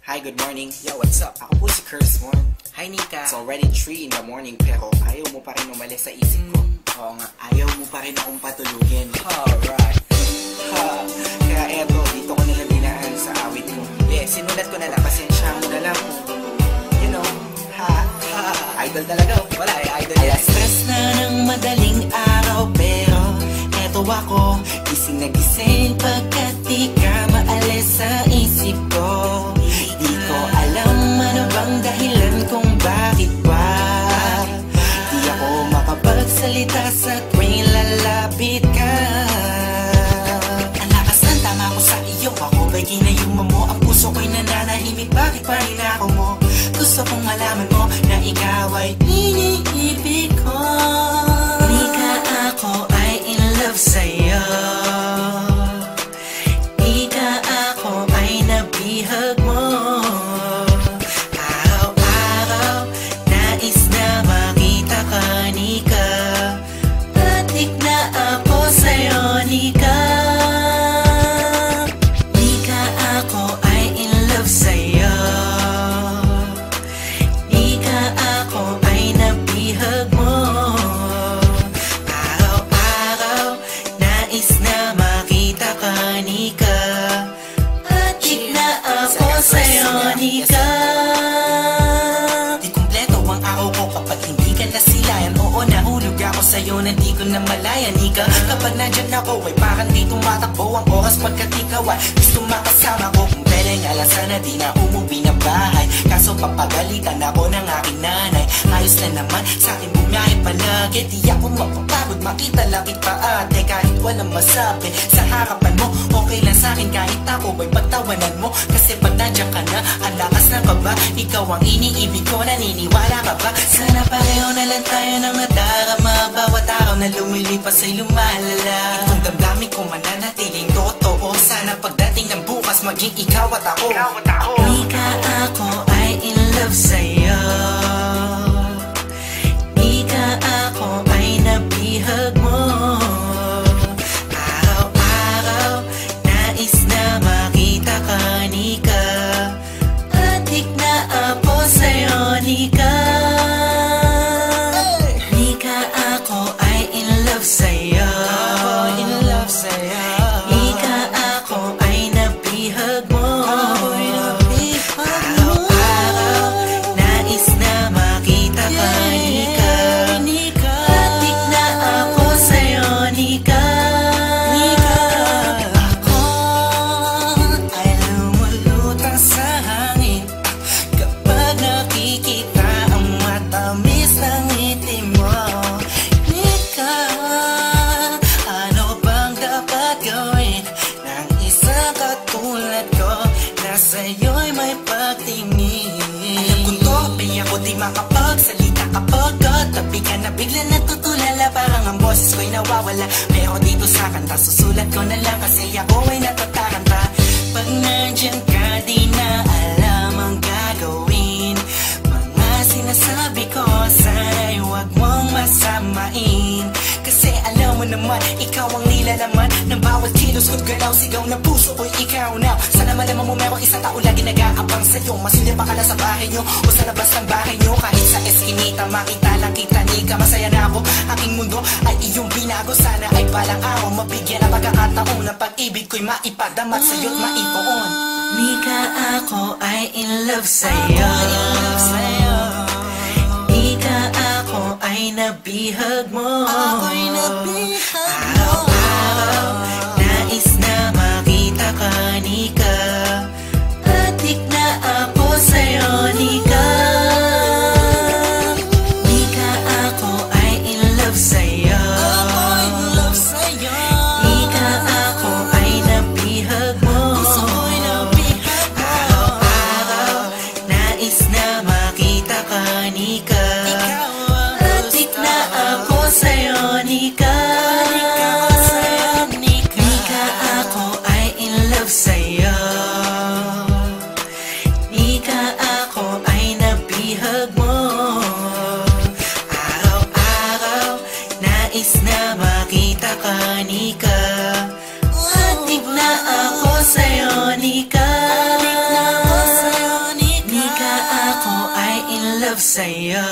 Hi, good morning. Yo, what's up? Ako po si Kursmon. Hi, Nika. It's already 3 in the morning pero ayaw mo pa rin umalis sa isip ko. Oo nga, ayaw mo pa rin akong patulugin. Alright. Kaya eto, dito ko nalang dinaan sa awit ko. Yeah, sinulat ko na lang. Pasensya mo na lang kung, you know, idol talaga. Wala idol yan. Stress na ng madaling araw pero eto ako, gising na gising pagkat di ka maalis sa isip ko. Di ko alam ano bang dahilan kung bakit ba di ako makapagsalita sa tuwing lalapit ka. Ang lakas ng tama ko sa iyo, ako ba'y ginayuma mo? Ang puso ko'y nananahimik, bakit pa rin ako mo? Gusto kong malaman mo na ikaw ay iniibig ko. Di ka ako ay in love sa'yo. Di ka ako ay nabihag mo. Araw-araw nais na makita ka, Nika. Adik na ako sa'yo, Nika. Di ka ako ay in love sa'yo. Di ka ako ay nabihag mo. Araw-araw nais na makita ka, Nika. Adik na ako sa'yo, Nika. Di kumpleto ang araw ko kapag hindi ka nasilayan. Oo, nahulog ako sa'yo na di ko na malaya, Nika. Kapag nandyan ako ay parang di tumatakbo ang oras pagkat ikaw ay gusto makasama ko. Kung pwedeng alasan na di na umuwi na bahay, kaso papagalitan ako ng aking nanay. Ayos na naman sa'kin bumiyahe palagi, di ako mapapagod makita langit pa ate. Kahit walang masabi sa harapan mo, okay lang sa'kin kahit ako ay pagtawanan mo. Kasi pag nandiyan ka na, ang lakas ng kaba. Ikaw ang iniibig ko, naniniwala ka ba? Sana pareho na lang tayo ng nadarama. Bawat araw na lumilipas ay lumalala. Itong damdamin ko mananatiling totoo. Sana pagdating ng bukas maging ikaw at ako. Di ka ako ay in love sa'yo. Di ka ako ay nabihag mo. Araw-araw nais na makita ka, Nika. Adik na ako sa'yo, Nika. Di ka ako ay in love sa'yo. Di ka ako ay nabihag mo. Araw-araw nais na makita ka, Nika. Adik na ako sa'yo, Nika. Ako ay lumulutang sa hangin kapag nakikita ang matamis ng ngiti mo. Nika, ano bang dapat gawin ng isang katulad ko na sa'yo'y may pagtingin? Alam kong tope ako di makapagsalita kapag katabi ka na bigla natutulala. Parang ang boses ko'y nawawala, pero dito sa kanta susulat ko na lang kasi ako ay natataranta. Pag nandyan ka di na alam ang gagawin. Mga sinasabi ko sana'y huwag mong masamain. Kasi alam mo naman, ikaw ang nilalaman ng bawat kilos ko't galaw. Sigaw ng puso ko'y ikaw na. Sana malaman mo merong isang tao lagi nag-aabang sa'yo. Masilip pa ka na sa bahay nyo o sa labas ng bahay nyo. Kahit sa eskinita, makita lang kita, Nika. Masaya na ako, aking mundo ay iyong binago. Sana ay balang araw mabigyan ng pagkakataon na pag-ibig ko'y maipadamat sa'yo't maipoon. Nika, ako ay in love sa'yo. Nika, ako ay nabihag mo. Araw-araw nais na makita ka, Nika. Adik na ako sa'yo, Nika. Nika, ako ay in love sa'yo. Nika, ako ay nabihag mo. Araw-araw nais na makita ka, Nika. Adik na ako sa'yo, Nika. sa'yo.